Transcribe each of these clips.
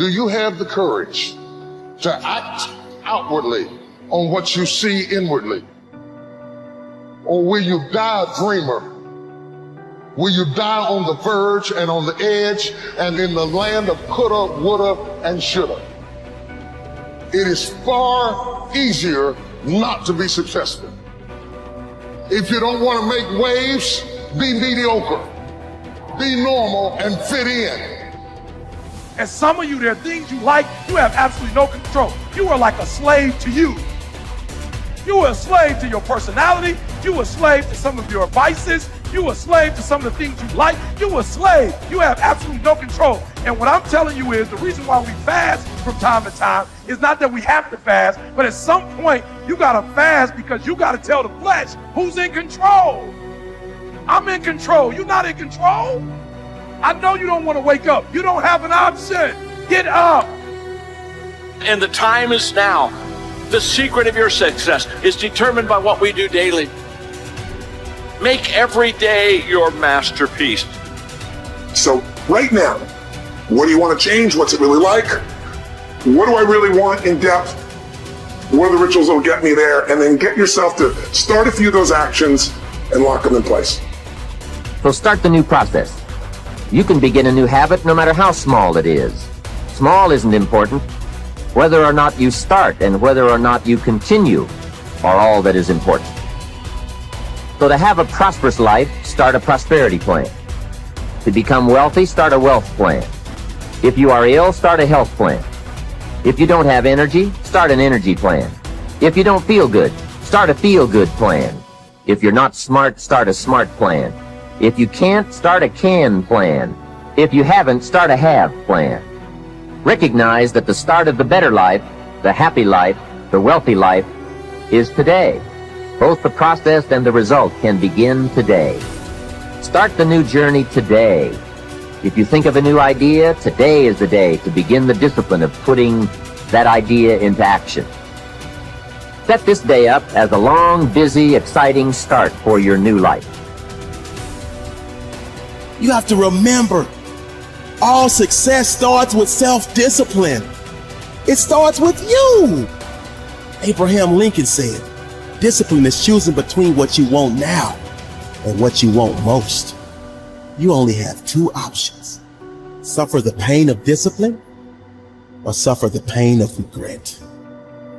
Do you have the courage to act outwardly on what you see inwardly? Or will you die a dreamer? Will you die on the verge and on the edge and in the land of coulda, woulda, and shoulda? It is far easier not to be successful. If you don't want to make waves, be mediocre, be normal, and fit in. And some of you, there are things you like, you have absolutely no control. You are like a slave to you. You are a slave to your personality. You are a slave to some of your vices. You are a slave to some of the things you like. You are a slave. You have absolutely no control. And what I'm telling you is the reason why we fast from time to time is not that we have to fast, but at some point you got to fast because you got to tell the flesh who's in control. I'm in control. You're not in control. I know you don't want to wake up. You don't have an option. Get up. And the time is now. The secret of your success is determined by what we do daily. Make every day your masterpiece. So right now, what do you want to change? What's it really like? What do I really want in depth? What are the rituals that will get me there? And then get yourself to start a few of those actions and lock them in place. So start the new process. You can begin a new habit no matter how small it is. Small isn't important. Whether or not you start and whether or not you continue are all that is important. So to have a prosperous life, start a prosperity plan. To become wealthy, start a wealth plan. If you are ill, start a health plan. If you don't have energy, start an energy plan. If you don't feel good, start a feel-good plan. If you're not smart, start a smart plan. If you can't, start a can plan. If you haven't, start a have plan. Recognize that the start of the better life, the happy life, the wealthy life is today. Both the process and the result can begin today. Start the new journey today. If you think of a new idea, today is the day to begin the discipline of putting that idea into action. Set this day up as a long, busy, exciting start for your new life. You have to remember, all success starts with self-discipline. It starts with you. Abraham Lincoln said, discipline is choosing between what you want now and what you want most. You only have two options. Suffer the pain of discipline or suffer the pain of regret.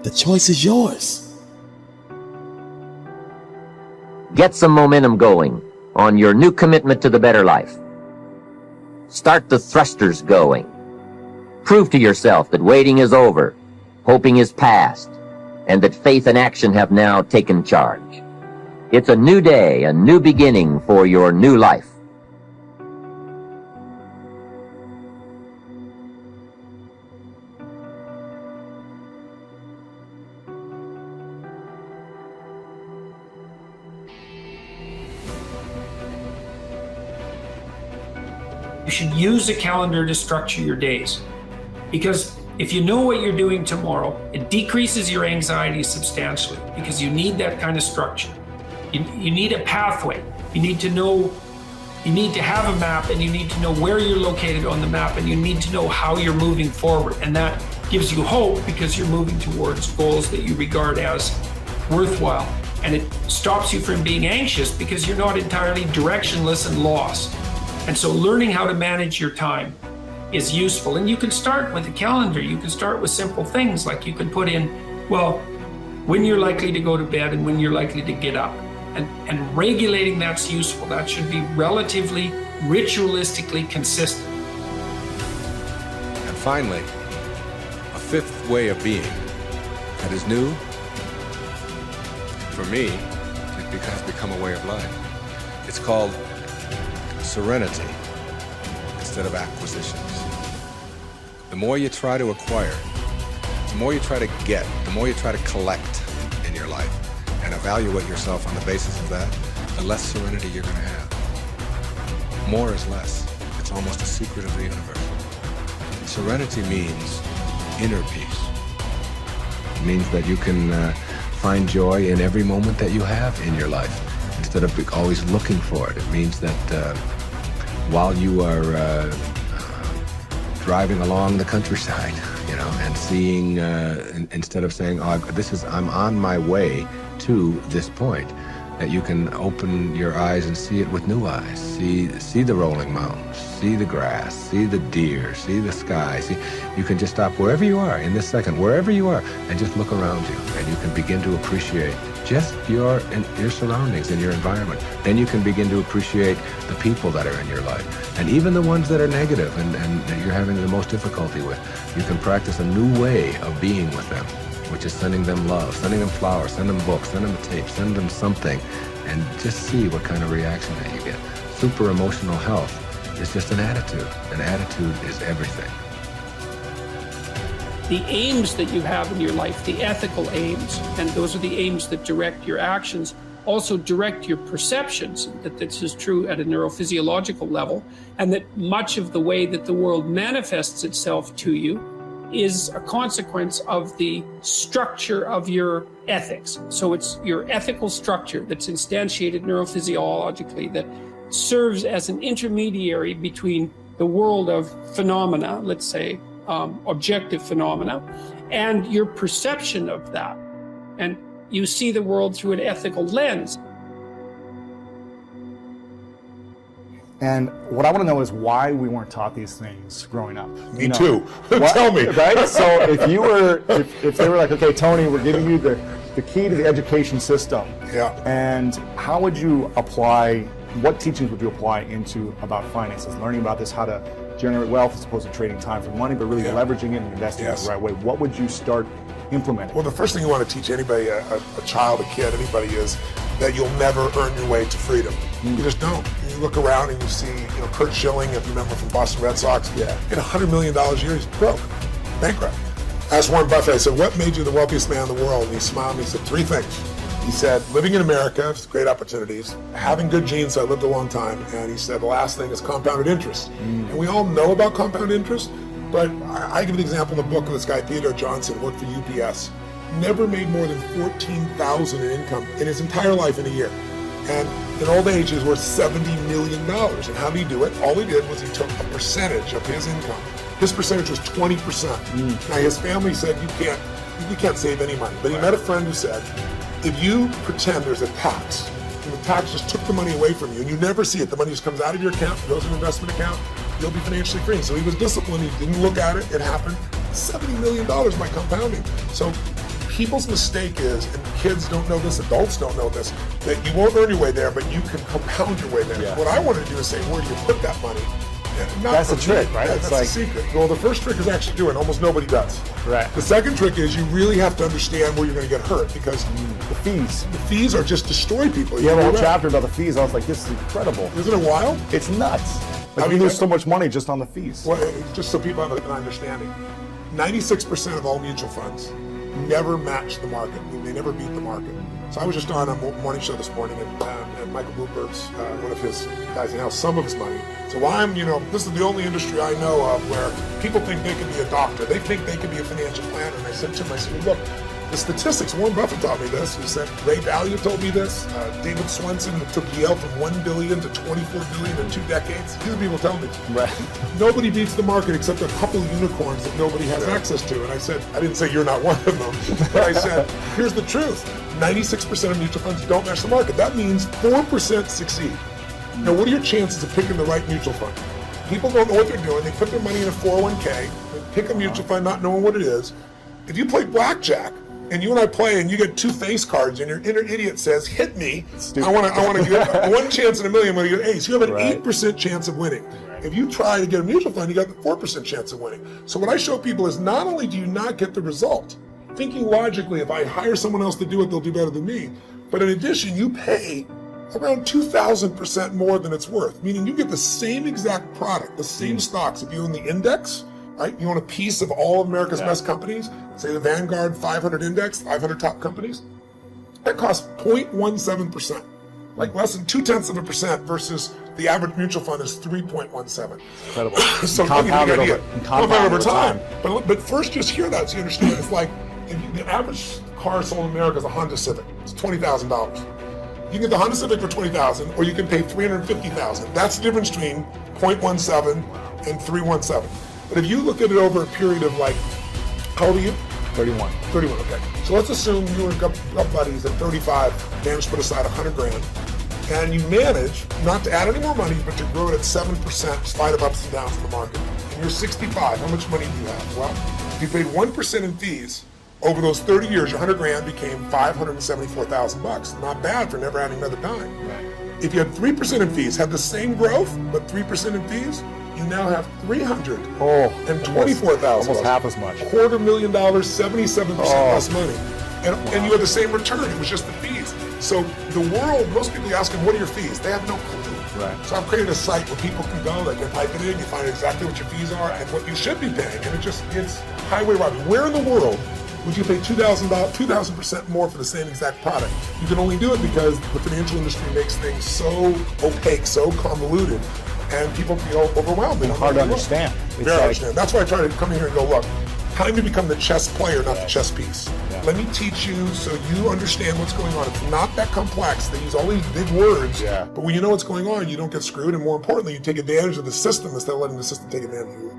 The choice is yours. Get some momentum going on your new commitment to the better life. Start the thrusters going. Prove to yourself that waiting is over, hoping is past, and that faith and action have now taken charge. It's a new day, a new beginning for your new life. You should use a calendar to structure your days, because if you know what you're doing tomorrow, it decreases your anxiety substantially because you need that kind of structure. You need a pathway. You need to know, you need to have a map, and you need to know where you're located on the map, and you need to know how you're moving forward. And that gives you hope because you're moving towards goals that you regard as worthwhile. And it stops you from being anxious because you're not entirely directionless and lost. And so learning how to manage your time is useful. And you can start with a calendar. You can start with simple things like you can put in, well, when you're likely to go to bed and when you're likely to get up. And regulating that's useful. That should be relatively ritualistically consistent. And finally, a fifth way of being that is new. For me, it has become a way of life. It's called serenity instead of acquisitions. The more you try to acquire, the more you try to get, the more you try to collect in your life and evaluate yourself on the basis of that, the less serenity you're going to have. More is less. It's almost a secret of the universe. Serenity means inner peace. It means that you can find joy in every moment that you have in your life instead of always looking for it. It means that while you are driving along the countryside, you know, and seeing, instead of saying, oh, I'm on my way to this point, that you can open your eyes and see it with new eyes. See the rolling mountains, see the grass, see the deer, see the sky. You can just stop wherever you are in this second, wherever you are, and just look around you, and you can begin to appreciate just your surroundings and your environment. Then you can begin to appreciate the people that are in your life, and even the ones that are negative and that you're having the most difficulty with. You can practice a new way of being with them, which is sending them love, sending them flowers, send them books, send them a tape, send them something, and just see what kind of reaction that you get. Super emotional health is just an attitude. An attitude is everything. The aims that you have in your life, the ethical aims, and those are the aims that direct your actions, also direct your perceptions, that this is true at a neurophysiological level, and that much of the way that the world manifests itself to you is a consequence of the structure of your ethics. So it's your ethical structure that's instantiated neurophysiologically that serves as an intermediary between the world of phenomena, let's say objective phenomena, and your perception of that. And you see the world through an ethical lens. And what I want to know is why we weren't taught these things growing up. Me too. Tell me. Right? So if you were, if they were like, okay, Tony, we're giving you the key to the education system. Yeah. And how would you apply, what teachings would you apply into about finances? Learning about this, how to generate wealth as opposed to trading time for money, but really leveraging it and investing it the right way. What would you start implementing? Well, the first thing you want to teach anybody, a child, a kid, anybody, is that you'll never earn your way to freedom. You just don't. You look around and you see, Kurt Schilling, if you remember from Boston Red Sox, in $100 million a year, he's broke, bankrupt. I asked Warren Buffett, I said, what made you the wealthiest man in the world? And he smiled and he said, 3 things. He said, living in America, great opportunities, having good genes, so I lived a long time, and he said the last thing is compounded interest. And we all know about compound interest, but I give an example in the book of this guy, Theodore Johnson, worked for UPS, never made more than $14,000 in income in his entire life in a year. And in old age, he was worth $70 million. And how did he do it? All he did was he took a percentage of his income. His percentage was 20%. Now his family said, you can't save any money. But he met a friend who said, if you pretend there's a tax, and the tax just took the money away from you, and you never see it, the money just comes out of your account, goes in an investment account, you'll be financially free. So he was disciplined, he didn't look at it, it happened. $70 million by compounding. So people's mistake is, and kids don't know this, adults don't know this, that you won't earn your way there, but you can compound your way there. What I want to do is say, where do you put that money? That's the trick, right? That's the secret. Well, the first trick is actually doing, almost nobody does. Right. The second trick is you really have to understand where you're going to get hurt, because the fees. The fees are just destroy people. You have a whole chapter about the fees. I was like, this is incredible. Isn't it wild? It's nuts. Like, you lose so much money just on the fees. Well, just so people have an understanding, 96% of all mutual funds never match the market. They never beat the market. So I was just on a morning show this morning, and Michael Bloomberg's, one of his guys, announced some of his money. So this is the only industry I know of where people think they can be a doctor. They think they can be a financial planner. And I said to him, look, the statistics, Warren Buffett taught me this. He said, Ray Dalio told me this. David Swenson took Yale from $1 billion to $24 billion in 2 decades. These are people telling me. Right. Nobody beats the market except a couple unicorns that nobody has access to. And I said, I didn't say you're not one of them, but I said, here's the truth. 96% of mutual funds don't match the market. That means 4% succeed. Now, what are your chances of picking the right mutual fund? People don't know what they're doing. They put their money in a 401k, they pick a mutual fund not knowing what it is. If you play blackjack, and you and I play, and you get 2 face cards, and your inner idiot says, hit me, I want to get 1 chance in a million when you get ace. You have an 8% chance of winning. If you try to get a mutual fund, you got the 4% chance of winning. So what I show people is not only do you not get the result, thinking logically, if I hire someone else to do it, they'll do better than me. But in addition, you pay around 2,000% more than it's worth, meaning you get the same exact product, the same stocks. If you own the index, right? You own a piece of all of America's best companies, say the Vanguard 500 index, 500 top companies, that costs 0.17%, like less than 0.2% versus the average mutual fund is 3.17. Incredible. So compounded over time. But first, just hear that so you understand. It's like the average car sold in America is a Honda Civic. It's $20,000. You can get the Honda Civic for $20,000, or you can pay $350,000. That's the difference between 0.17 and 317. But if you look at it over a period of like, how old are you? 31. 31, okay. So let's assume you and a couple buddies at 35 managed to put aside 100 grand, and you manage not to add any more money, but to grow it at 7% in spite of ups and downs in the market. And you're 65, how much money do you have? Well, if you paid 1% in fees, over those 30 years, your 100 grand became $574,000. Not bad for never adding another dime. Right. If you had 3% in fees, had the same growth, but 3% in fees, you now have $324,000. Almost half as much. $250,000, 77% less money. And you had the same return, it was just the fees. So the world, most people ask them, what are your fees? They have no clue. Right. So I've created a site where people can go, they can type it in, you find exactly what your fees are and what you should be paying. And it's highway robbery. Where in the world would you pay $2,000% more for the same exact product? You can only do it because the financial industry makes things so opaque, so convoluted, and people feel overwhelmed. They don't hard know to understand. Very hard to understand. That's why I try to come in here and go, look, time to become the chess player, not the chess piece. Yeah. Let me teach you so you understand what's going on. It's not that complex. They use all these big words, but when you know what's going on, you don't get screwed, and more importantly, you take advantage of the system instead of letting the system take advantage of you.